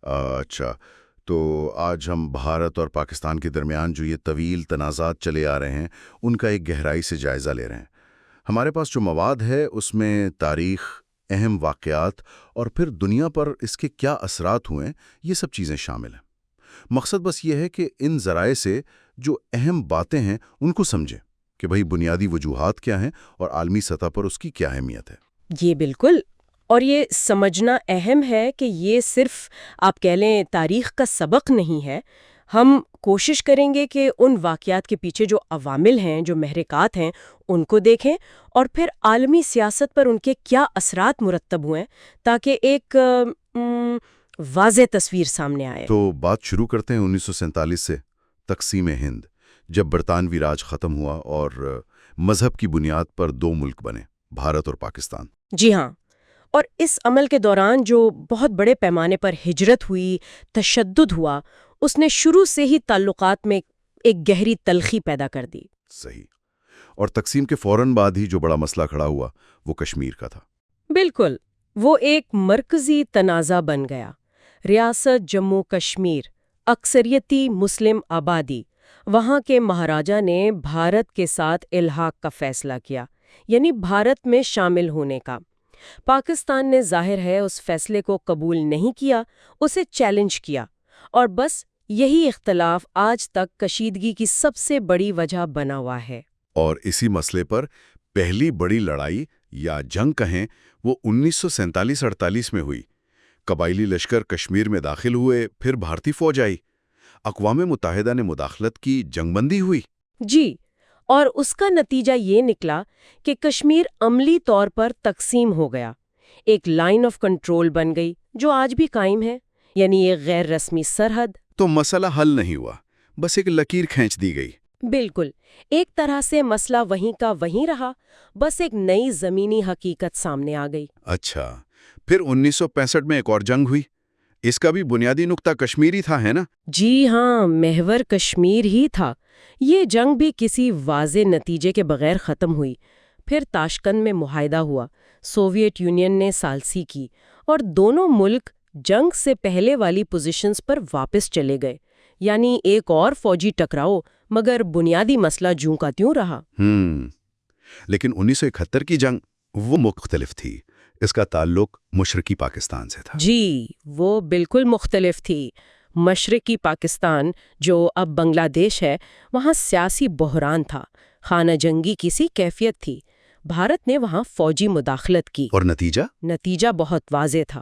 اچھا، تو آج ہم بھارت اور پاکستان کے درمیان جو یہ طویل تنازعات چلے آ رہے ہیں ان کا ایک گہرائی سے جائزہ لے رہے ہیں۔ ہمارے پاس جو مواد ہے اس میں تاریخ، اہم واقعات اور پھر دنیا پر اس کے کیا اثرات ہوئے ہیں، یہ سب چیزیں شامل ہیں۔ مقصد بس یہ ہے کہ ان ذرائع سے جو اہم باتیں ہیں ان کو سمجھیں کہ بھئی بنیادی وجوہات کیا ہیں اور عالمی سطح پر اس کی کیا اہمیت ہے۔ یہ بالکل، اور یہ سمجھنا اہم ہے کہ یہ صرف آپ کہہ لیں تاریخ کا سبق نہیں ہے۔ ہم کوشش کریں گے کہ ان واقعات کے پیچھے جو عوامل ہیں، جو محرکات ہیں، ان کو دیکھیں اور پھر عالمی سیاست پر ان کے کیا اثرات مرتب ہوئے تاکہ ایک واضح تصویر سامنے آئے۔ تو بات شروع کرتے ہیں 1947 سے، تقسیم ہند، جب برطانوی راج ختم ہوا اور مذہب کی بنیاد پر دو ملک بنے، بھارت اور پاکستان۔ جی ہاں، اور اس عمل کے دوران جو بہت بڑے پیمانے پر ہجرت ہوئی، تشدد ہوا، اس نے شروع سے ہی تعلقات میں ایک گہری تلخی پیدا کر دی۔ صحیح، اور تقسیم کے فوراً بعد ہی جو بڑا مسئلہ کھڑا ہوا وہ کشمیر کا تھا۔ بالکل، وہ ایک مرکزی تنازع بن گیا۔ ریاست جموں کشمیر، اکثریتی مسلم آبادی، وہاں کے مہاراجا نے بھارت کے ساتھ الحاق کا فیصلہ کیا، یعنی بھارت میں شامل ہونے کا۔ پاکستان نے ظاہر ہے اس فیصلے کو قبول نہیں کیا، اسے چیلنج کیا، اور بس یہی اختلاف آج تک کشیدگی کی سب سے بڑی وجہ بنا ہوا ہے۔ اور اسی مسئلے پر پہلی بڑی لڑائی یا جنگ کہیں وہ 1947-48 میں ہوئی۔ قبائلی لشکر کشمیر میں داخل ہوئے، پھر بھارتی فوج آئی، اقوام متحدہ نے مداخلت کی، جنگ بندی ہوئی۔ جی، اور اس کا نتیجہ یہ نکلا کہ کشمیر عملی طور پر تقسیم ہو گیا، ایک لائن آف کنٹرول بن گئی جو آج بھی قائم ہے، یعنی ایک غیر رسمی سرحد۔ تو مسئلہ حل نہیں ہوا، بس ایک لکیر کھینچ دی گئی۔ بالکل، ایک طرح سے مسئلہ وہیں کا وہیں رہا، بس ایک نئی زمینی حقیقت سامنے آ گئی۔ اچھا، پھر 1965 میں ایک اور جنگ ہوئی، اس کا بھی بنیادی نقطہ کشمیری تھا، ہے نا؟ جی ہاں، محور کشمیر ہی تھا۔ یہ جنگ بھی کسی واضح نتیجے کے بغیر ختم ہوئی۔ پھر تاشقند میں معاہدہ ہوا، سوویت یونین نے ثالثی کی، اور دونوں ملک جنگ سے پہلے والی پوزیشنز پر واپس چلے گئے، یعنی ایک اور فوجی ٹکراؤ، مگر بنیادی مسئلہ جوں کا تیوں رہا۔ لیکن 1971 کی جنگ وہ مختلف تھی، اس کا تعلق مشرقی پاکستان سے تھا۔ جی، وہ بالکل مختلف تھی۔ مشرقی پاکستان، جو اب بنگلہ دیش ہے، وہاں سیاسی بحران تھا، خانہ جنگی کی سی کیفیت تھی۔ بھارت نے وہاں فوجی مداخلت کی، اور نتیجہ بہت واضح تھا۔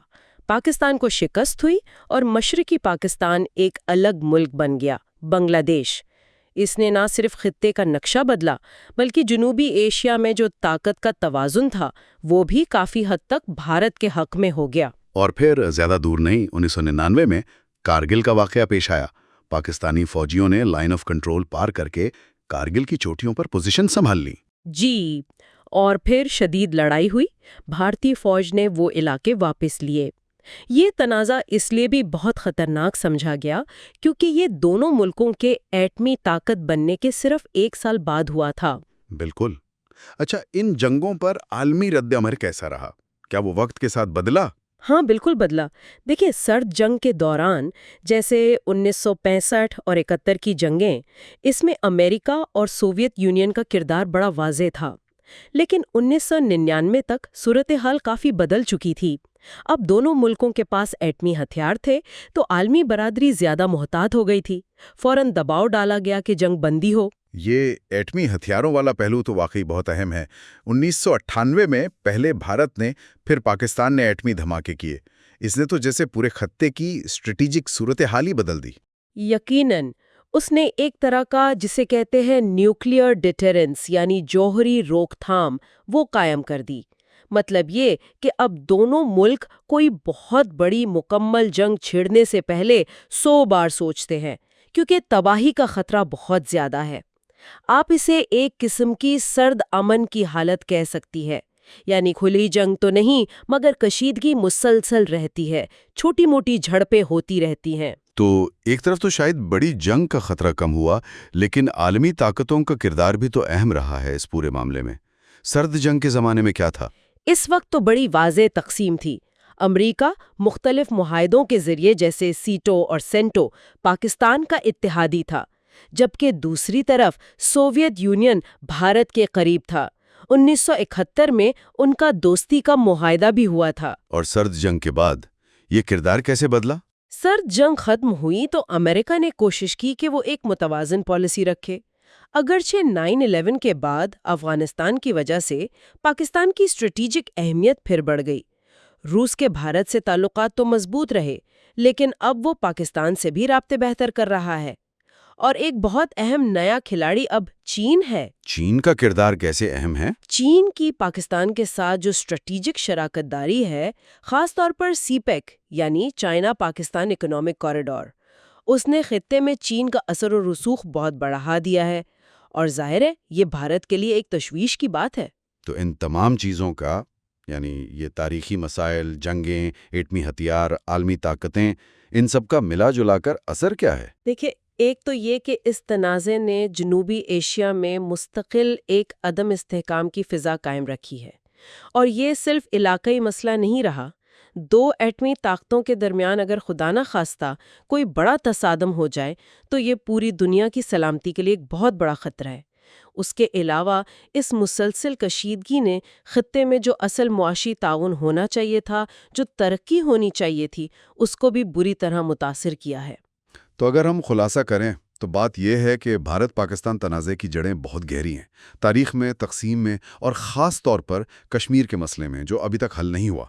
پاکستان کو شکست ہوئی اور مشرقی پاکستان ایک الگ ملک بن گیا، بنگلہ دیش۔ اس نے نہ صرف خطے کا نقشہ بدلا، بلکہ جنوبی ایشیا میں جو طاقت کا توازن تھا وہ بھی کافی حد تک بھارت کے حق میں ہو گیا۔ اور پھر زیادہ دور نہیں، 1999 میں کارگل کا واقعہ پیش آیا۔ پاکستانی فوجیوں نے لائن آف کنٹرول پار کر کے کارگل کی چوٹیوں پر پوزیشن سنبھال لی۔ جی، اور پھر شدید لڑائی ہوئی، بھارتی فوج نے وہ علاقے واپس لیے۔ یہ تنازع اس لیے بھی بہت خطرناک سمجھا گیا کیونکہ یہ دونوں ملکوں کے ایٹمی طاقت بننے کے صرف 1 سال بعد ہوا تھا۔ بالکل۔ اچھا، ان جنگوں پر عالمی رد عمل کیسا رہا؟ کیا وہ وقت کے ساتھ بدلا؟ ہاں، بالکل بدلا۔ دیکھیں، سرد جنگ کے دوران، جیسے 1965 اور 71 کی جنگیں، اس میں امریکہ اور سوویت یونین کا کردار بڑا واضح تھا۔ لیکن 1999 تک صورتحال کافی بدل چکی تھی۔ اب دونوں ملکوں کے پاس ایٹمی ہتھیار تھے، تو عالمی برادری زیادہ محتاط ہو گئی تھی۔ فوراً دباؤ ڈالا گیا کہ جنگ بندی ہو۔ یہ ایٹمی ہتھیاروں والا پہلو تو واقعی بہت اہم ہے۔ 1998 میں پہلے بھارت نے، پھر پاکستان نے ایٹمی دھماکے کیے۔ اس نے تو جیسے پورے خطے کی اسٹریٹجک صورتحال ہی بدل دی۔ یقیناً، اس نے ایک طرح کا جسے کہتے ہیں نیوکلیئر ڈیٹرنس، یعنی جوہری روک تھام، وہ قائم کر دی۔ مطلب یہ کہ اب دونوں ملک کوئی بہت بڑی مکمل جنگ چھڑنے سے پہلے 100 بار سوچتے ہیں، کیونکہ تباہی کا خطرہ بہت زیادہ ہے۔ آپ اسے ایک قسم کی سرد امن کی حالت کہہ سکتی ہے، یعنی کھلی جنگ تو نہیں، مگر کشیدگی مسلسل رہتی ہے، چھوٹی موٹی جھڑپیں ہوتی رہتی ہیں۔ تو ایک طرف تو شاید بڑی جنگ کا خطرہ کم ہوا، لیکن عالمی طاقتوں کا کردار بھی تو اہم رہا ہے اس پورے معاملے میں۔ سرد جنگ کے زمانے میں کیا تھا؟ اس وقت تو بڑی واضح تقسیم تھی۔ امریکہ مختلف معاہدوں کے ذریعے جیسے سیٹو اور سینٹو پاکستان کا اتحادی تھا، جبکہ دوسری طرف سوویت یونین بھارت کے قریب تھا۔ 1971 میں ان کا دوستی کا معاہدہ بھی ہوا تھا۔ اور سرد جنگ کے بعد یہ کردار کیسے بدلا؟ سرد جنگ ختم ہوئی تو امریکہ نے کوشش کی کہ وہ ایک متوازن پالیسی رکھے۔ اگرچہ 9/11 کے بعد افغانستان کی وجہ سے پاکستان کی اسٹریٹجک اہمیت پھر بڑھ گئی۔ روس کے بھارت سے تعلقات تو مضبوط رہے، لیکن اب وہ پاکستان سے بھی رابطے بہتر کر رہا ہے۔ اور ایک بہت اہم نیا کھلاڑی اب چین ہے۔ چین کا کردار کیسے اہم ہے؟ چین کی پاکستان کے ساتھ جو اسٹریٹجک شراکت داری ہے، خاص طور پر سی پیک یعنی چائنا پاکستان اکنامک کوریڈور، اس نے خطے میں چین کا اثر و رسوخ بہت بڑھا دیا ہے، اور ظاہر ہے یہ بھارت کے لیے ایک تشویش کی بات ہے۔ تو ان تمام چیزوں کا، یعنی یہ تاریخی مسائل، جنگیں، ایٹمی ہتھیار، عالمی طاقتیں، ان سب کا ملا جلا کر اثر کیا ہے؟ دیکھیں، ایک تو یہ کہ اس تنازع نے جنوبی ایشیا میں مستقل ایک عدم استحکام کی فضا قائم رکھی ہے، اور یہ صرف علاقائی مسئلہ نہیں رہا۔ دو ایٹمی طاقتوں کے درمیان اگر خدا نہ خواستہ کوئی بڑا تصادم ہو جائے تو یہ پوری دنیا کی سلامتی کے لیے ایک بہت بڑا خطرہ ہے۔ اس کے علاوہ اس مسلسل کشیدگی نے خطے میں جو اصل معاشی تعاون ہونا چاہیے تھا، جو ترقی ہونی چاہیے تھی، اس کو بھی بری طرح متاثر کیا ہے۔ تو اگر ہم خلاصہ کریں تو بات یہ ہے کہ بھارت پاکستان تنازع کی جڑیں بہت گہری ہیں، تاریخ میں، تقسیم میں، اور خاص طور پر کشمیر کے مسئلے میں، جو ابھی تک حل نہیں ہوا۔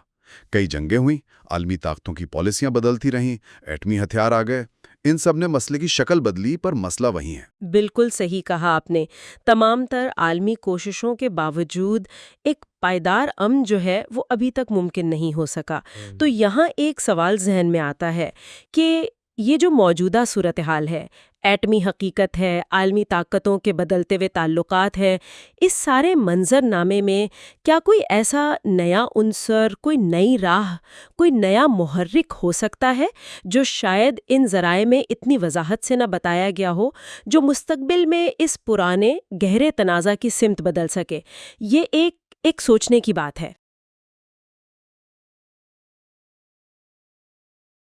کئی جنگیں ہوئیں، عالمی طاقتوں کی پالیسیاں بدلتی رہیں، ایٹمی ہتھیار آ گئے، ان سب نے مسئلے کی شکل بدلی، پر مسئلہ وہی ہے۔ بالکل صحیح کہا آپ نے۔ تمام تر عالمی کوششوں کے باوجود ایک پائیدار امن جو ہے وہ ابھی تک ممکن نہیں ہو سکا۔ تو یہاں ایک سوال ذہن میں آتا ہے کہ یہ جو موجودہ صورتحال ہے، ایٹمی حقیقت ہے، عالمی طاقتوں کے بدلتے ہوئے تعلقات ہیں، اس سارے منظر نامے میں کیا کوئی ایسا نیا عنصر، کوئی نئی راہ، کوئی نیا محرک ہو سکتا ہے جو شاید ان ذرائع میں اتنی وضاحت سے نہ بتایا گیا ہو، جو مستقبل میں اس پرانے گہرے تنازع کی سمت بدل سکے؟ یہ ایک سوچنے کی بات ہے۔